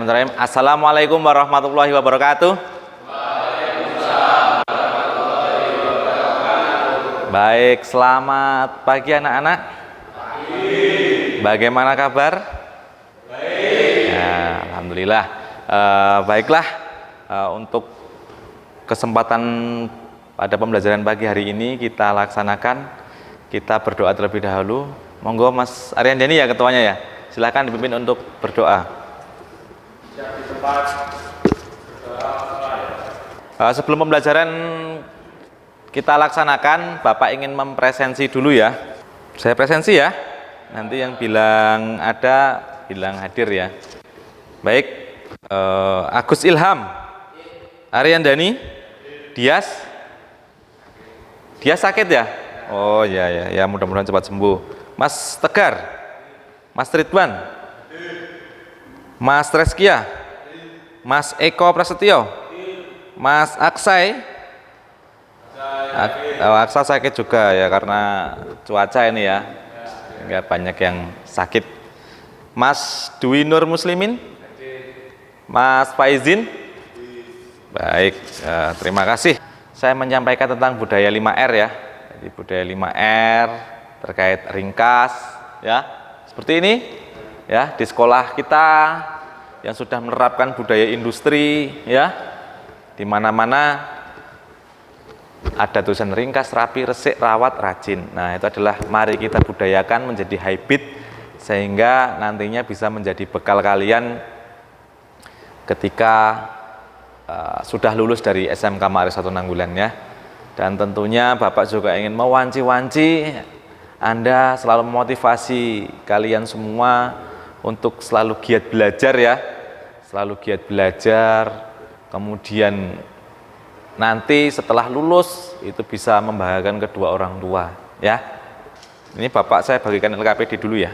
Bismillahirrahmanirrahim. Assalamualaikum warahmatullahi wabarakatuh. Baik, selamat pagi anak-anak. Bagaimana kabar? Baik. Ya, alhamdulillah. Baiklah, untuk kesempatan pada pembelajaran pagi hari ini kita laksanakan. Kita berdoa terlebih dahulu. Monggo Mas Aryandani ya ketuanya ya. Silakan dipimpin untuk berdoa. Sebelum pembelajaran kita laksanakan, Bapak ingin mempresensi dulu ya. Saya presensi ya. Nanti yang bilang ada, bilang hadir ya. Baik, Agus Ilham, Aryandani, Dias sakit ya? Oh ya, mudah-mudahan cepat sembuh. Mas Tegar, Mas Ridwan, Mas Reskia, Mas Eko Prasetyo, Mas Aksai. Aksa sakit juga ya karena cuaca ini ya, sehingga banyak yang sakit. Mas Dwi Nur Muslimin, Mas Faizin. Baik, terima kasih. Saya menyampaikan tentang budaya 5R ya. Jadi budaya 5R terkait ringkas ya. Seperti ini ya, di sekolah kita yang sudah menerapkan budaya industri ya, di mana-mana ada tulisan ringkas, rapi, resik, rawat, rajin. Nah, itu adalah mari kita budayakan menjadi habit sehingga nantinya bisa menjadi bekal kalian ketika sudah lulus dari SMK Ma'arif 1 Nanggulan ya. Dan tentunya Bapak juga ingin mewanci-wanci Anda, selalu memotivasi kalian semua untuk selalu giat belajar ya, selalu giat belajar, kemudian nanti setelah lulus itu bisa membahagiakan kedua orang tua ya. Ini Bapak saya bagikan LKPD dulu ya.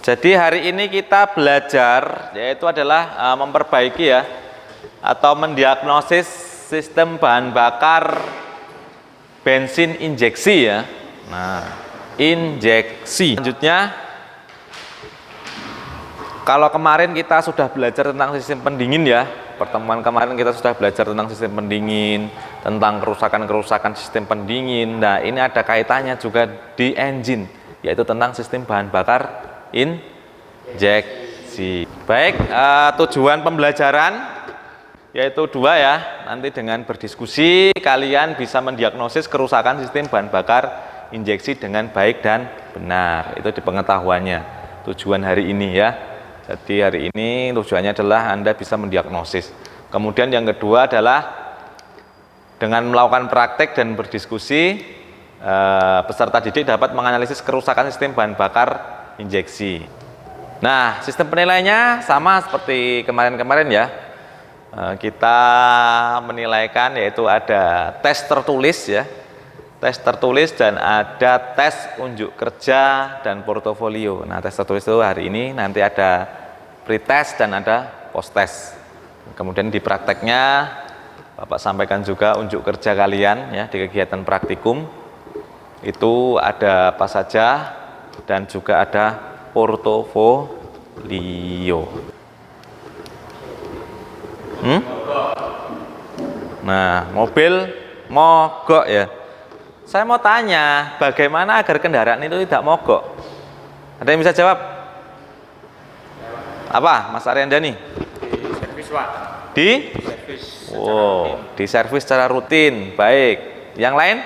Jadi hari ini kita belajar yaitu adalah memperbaiki ya atau mendiagnosis sistem bahan bakar bensin injeksi ya. Nah, injeksi. Selanjutnya, kalau kemarin kita sudah belajar tentang sistem pendingin ya, pertemuan kemarin kita sudah belajar tentang sistem pendingin, tentang kerusakan-kerusakan sistem pendingin. Nah, ini ada kaitannya juga di engine, yaitu tentang sistem bahan bakar injeksi. Baik, tujuan pembelajaran yaitu 2 ya. Nanti dengan berdiskusi kalian bisa mendiagnosis kerusakan sistem bahan bakar injeksi dengan baik dan benar. Itu di pengetahuannya. Tujuan hari ini ya. Jadi hari ini tujuannya adalah Anda bisa mendiagnosis. Kemudian yang kedua adalah dengan melakukan praktek dan berdiskusi, peserta didik dapat menganalisis kerusakan sistem bahan bakar injeksi. Nah, sistem penilaiannya sama seperti kemarin-kemarin ya. Kita menilaikan yaitu ada tes tertulis ya, tes tertulis dan ada tes unjuk kerja dan portofolio. Nah, tes tertulis itu hari ini, nanti ada pretest dan ada post-test. Kemudian di prakteknya Bapak sampaikan juga unjuk kerja kalian ya di kegiatan praktikum. Itu ada apa saja dan juga ada portofolio. Nah, mobil mogok ya. Saya mau tanya, bagaimana agar kendaraan itu tidak mogok? Ada yang bisa jawab? Apa, Mas Aryandani? Di servis, Pak. Di? Servis. Wow, di servis secara rutin. Baik. Yang lain?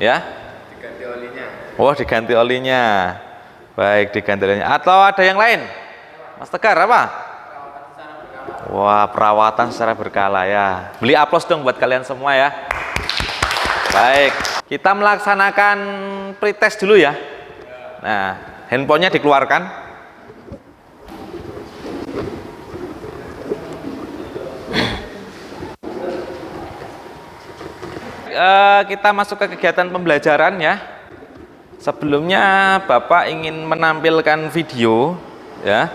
Ya? Diganti olinya. Oh, diganti olinya. Baik, diganti olinya. Atau ada yang lain? Mas Tegar, apa? Wah, perawatan secara berkala ya. Beli aplaus dong buat kalian semua ya. Baik, kita melaksanakan pretest dulu ya. Nah, handphonenya dikeluarkan. Kita masuk ke kegiatan pembelajaran ya. Sebelumnya Bapak ingin menampilkan video ya.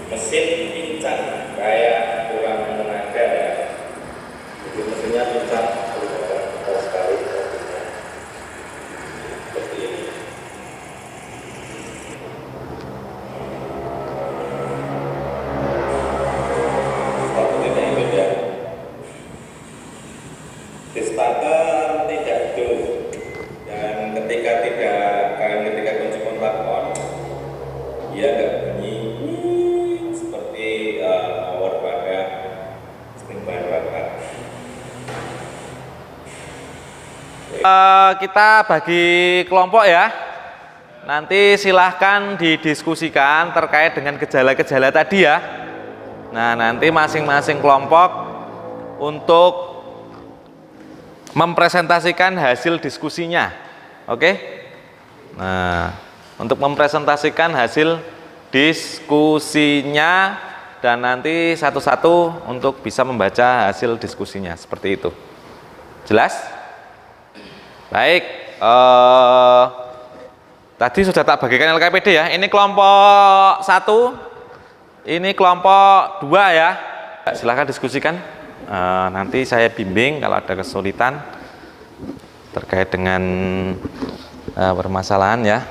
Mesin kita bagi kelompok ya. Nanti silahkan didiskusikan terkait dengan gejala-gejala tadi ya. Nah, nanti masing-masing kelompok untuk mempresentasikan hasil diskusinya. Oke? Nah, untuk mempresentasikan hasil diskusinya dan nanti satu-satu untuk bisa membaca hasil diskusinya seperti itu. Jelas? Baik, tadi sudah tak bagikan LKPD ya. Ini kelompok 1, ini kelompok 2 ya. Silahkan diskusikan. Nanti saya bimbing kalau ada kesulitan terkait dengan permasalahan ya.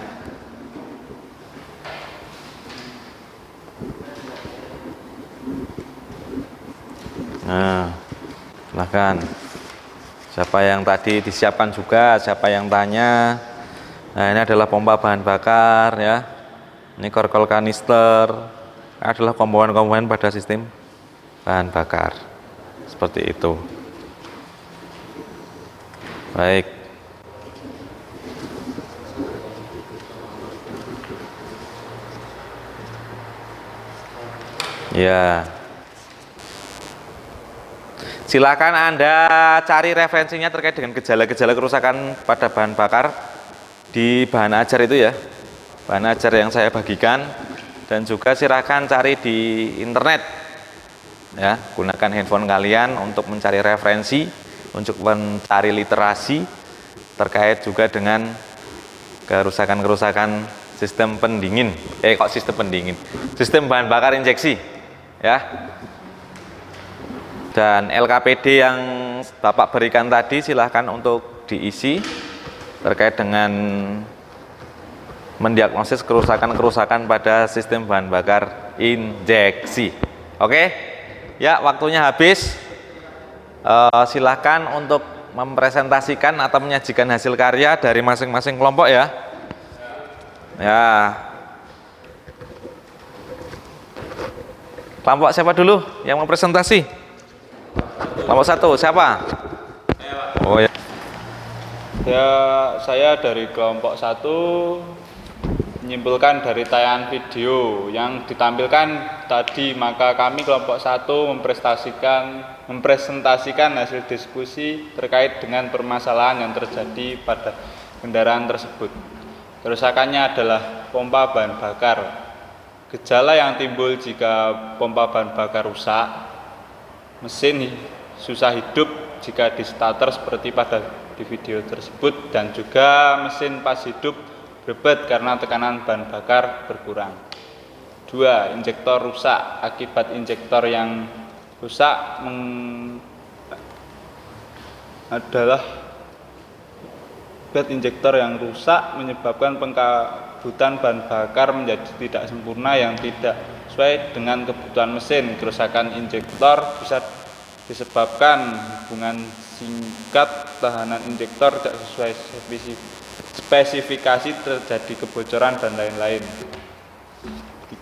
Nah, silahkan. Siapa yang tadi disiapkan juga, siapa yang tanya. Nah, ini adalah pompa bahan bakar ya. Ini korkol kanister. Adalah komponen-komponen pada sistem bahan bakar. Seperti itu. Baik. Ya. Silakan Anda cari referensinya terkait dengan gejala-gejala kerusakan pada bahan bakar di bahan ajar itu ya. Bahan ajar yang saya bagikan, dan juga silakan cari di internet ya. Gunakan handphone kalian untuk mencari referensi, untuk mencari literasi terkait juga dengan kerusakan-kerusakan sistem pendingin. Sistem bahan bakar injeksi ya. Dan LKPD yang Bapak berikan tadi silahkan untuk diisi terkait dengan mendiagnosis kerusakan-kerusakan pada sistem bahan bakar injeksi. Oke? Ya, waktunya habis. Silahkan untuk mempresentasikan atau menyajikan hasil karya dari masing-masing kelompok ya. Ya. Kelompok siapa dulu yang mau presentasi? Kelompok 1, siapa? Oh ya. Ya, saya dari kelompok 1 menyimpulkan dari tayangan video yang ditampilkan tadi, maka kami kelompok 1 mempresentasikan hasil diskusi terkait dengan permasalahan yang terjadi pada kendaraan tersebut. Kerusakannya adalah pompa bahan bakar. Gejala yang timbul jika pompa bahan bakar rusak, mesin susah hidup jika di starter seperti pada di video tersebut, dan juga mesin pas hidup berbet karena tekanan bahan bakar berkurang. 2. Injektor rusak. Akibat injektor yang rusak menyebabkan pengkabutan bahan bakar menjadi tidak sempurna yang tidak sesuai dengan kebutuhan mesin. Kerusakan injektor bisa disebabkan hubungan singkat tahanan injektor tidak sesuai spesifikasi, terjadi kebocoran dan lain-lain.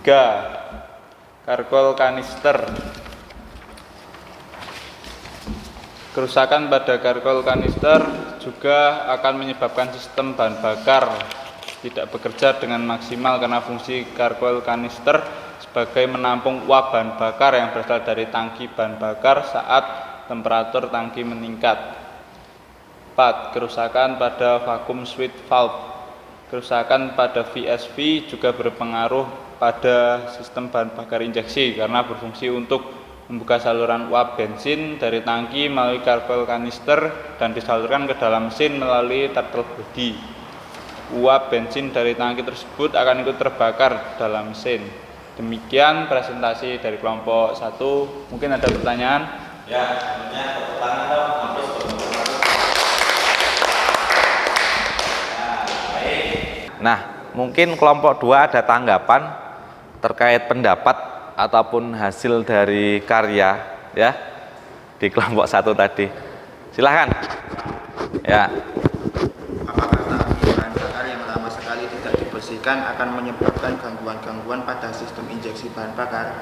3. Karkol kanister. Kerusakan pada karkol kanister juga akan menyebabkan sistem bahan bakar tidak bekerja dengan maksimal karena fungsi karkol kanister sebagai menampung uap bahan bakar yang berasal dari tangki bahan bakar saat temperatur tangki meningkat. 4. Kerusakan pada vacuum switch valve. Kerusakan pada VSV juga berpengaruh pada sistem bahan bakar injeksi karena berfungsi untuk membuka saluran uap bensin dari tangki melalui karkol kanister dan disalurkan ke dalam mesin melalui throttle body. Uap bensin dari tangki tersebut akan ikut terbakar dalam mesin. Demikian presentasi dari kelompok 1. Mungkin ada pertanyaan? Ya, sebenarnya tepuk tangan dong. Nah, mungkin kelompok 2 ada tanggapan terkait pendapat ataupun hasil dari karya ya di kelompok 1 tadi. Silahkan. Ya. Apakah bahan bakar yang lama sekali tidak dibersihkan akan menyebabkan gangguan-gangguan pada sistem injeksi bahan bakar?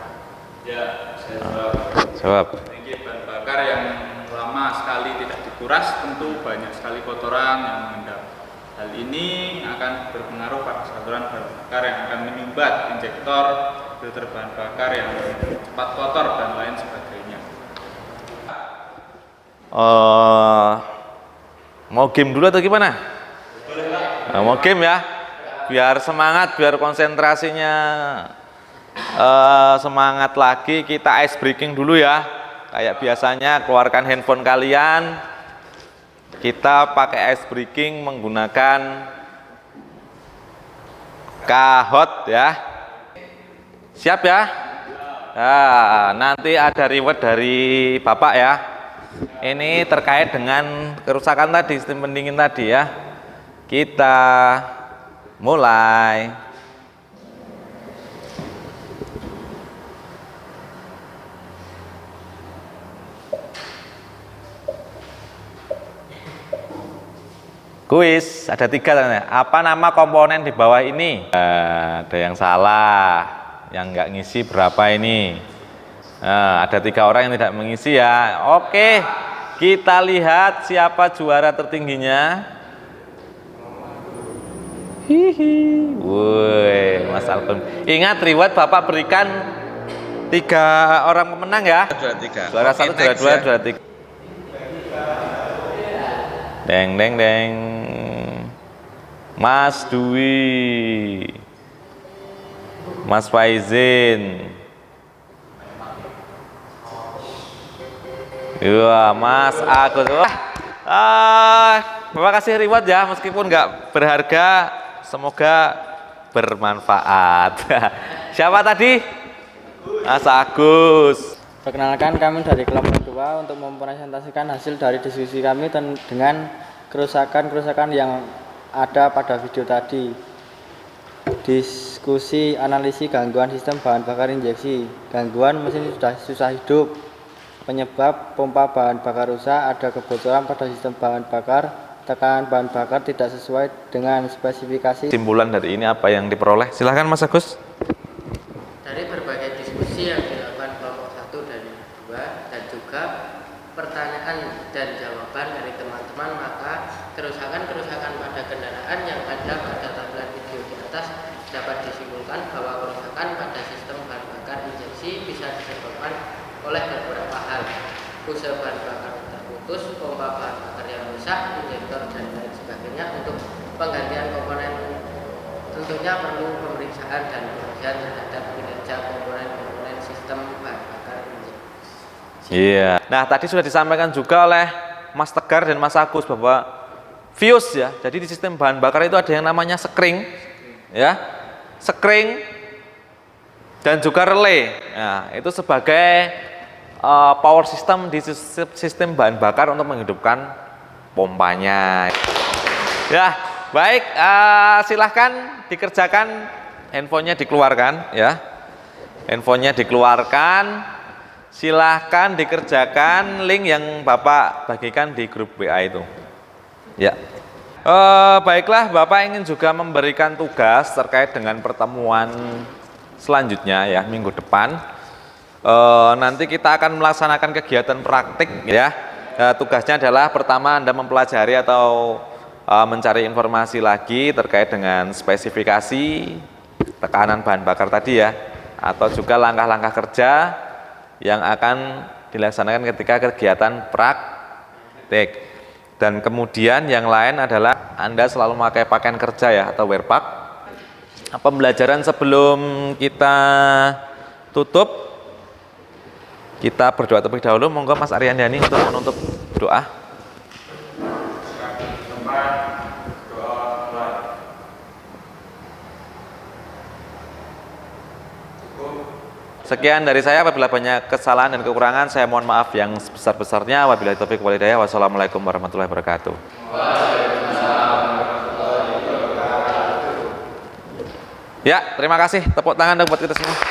Ya, saya Jawab. Bahan bakar yang lama sekali tidak dikuras, tentu banyak sekali kotoran yang mengendap. Hal ini akan berpengaruh pada saluran bahan bakar yang akan menyumbat injektor, filter bahan bakar yang cepat kotor dan lain sebagainya. Mau game dulu atau gimana? Mau game ya, biar semangat, biar konsentrasinya semangat lagi. Kita ice breaking dulu ya, kayak biasanya. Keluarkan handphone kalian, kita pakai ice breaking menggunakan Kahoot ya. Siap ya? Nah, nanti ada reward dari Bapak ya. Ini terkait dengan kerusakan tadi, sistem pendingin tadi ya. Kita mulai. Kuis, ada 3 tanya. Apa nama komponen di bawah ini? Ada yang salah, yang nggak ngisi berapa ini? Nah, ada 3 orang yang tidak mengisi ya. Oke, kita lihat siapa juara tertingginya. Hihi, woi, Mas Alvin. Ingat reward Bapak berikan 3 orang pemenang ya. Juara 1, juara 2, juara 3. Deng deng deng. Mas Dwi, Mas Faizin, ya Mas Agus. Bapak kasih reward ya, meskipun nggak berharga, semoga bermanfaat. Siapa tadi? Mas Agus. Perkenalkan, kami dari kelompok 2 untuk mempresentasikan hasil dari diskusi kami dengan kerusakan-kerusakan yang ada pada video tadi. Diskusi analisis gangguan sistem bahan bakar injeksi, gangguan mesin sudah susah hidup, penyebab pompa bahan bakar rusak, ada kebocoran pada sistem bahan bakar, tekanan bahan bakar tidak sesuai dengan spesifikasi. Kesimpulan dari ini apa yang diperoleh? Silahkan Mas Agus. Dari berbagai diskusi yang dilakukan kelompok 1 dan 2 dan juga pertanyaan dan jawaban dari teman-teman, maka kerusakan-kerusakan pada kendaraan yang ada pada tampilan video di atas dapat disimpulkan bahwa kerusakan pada sistem bahan bakar injeksi bisa disebabkan oleh beberapa hal: hose bahan bakar terputus, pompa bahan bakar yang rusak, injektor dan lain sebagainya. Untuk penggantian komponen tentunya perlu pemeriksaan dan pengujian terhadap kinerja komponen-komponen sistem bahan bakar injeksi. Iya. Nah, tadi sudah disampaikan juga oleh Mas Tegar dan Mas Agus bahwa fuse ya. Jadi di sistem bahan bakar itu ada yang namanya sekring, ya, sekring dan juga relay. Nah, itu sebagai power system di sistem bahan bakar untuk menghidupkan pompanya. Ya, baik. Silahkan dikerjakan. Handphonenya dikeluarkan, ya. Handphonenya dikeluarkan. Silahkan dikerjakan link yang Bapak bagikan di grup WA itu. Ya. Baiklah, Bapak ingin juga memberikan tugas terkait dengan pertemuan selanjutnya ya, minggu depan. Nanti kita akan melaksanakan kegiatan praktik ya. Tugasnya adalah pertama Anda mempelajari atau mencari informasi lagi terkait dengan spesifikasi tekanan bahan bakar tadi ya, atau juga langkah-langkah kerja yang akan dilaksanakan ketika kegiatan praktik. Dan kemudian yang lain adalah Anda selalu memakai pakaian kerja ya, atau wear pack. Pembelajaran sebelum kita tutup, kita berdoa terlebih dahulu. Monggo Mas Aryandani untuk menutup doa. Sekian dari saya. Apabila banyak kesalahan dan kekurangan, saya mohon maaf yang sebesar-besarnya. Wabillahi taufiq wal hidayah. Wassalamualaikum warahmatullahi wabarakatuh. Ya, terima kasih. Tepuk tangan dong buat kita semua.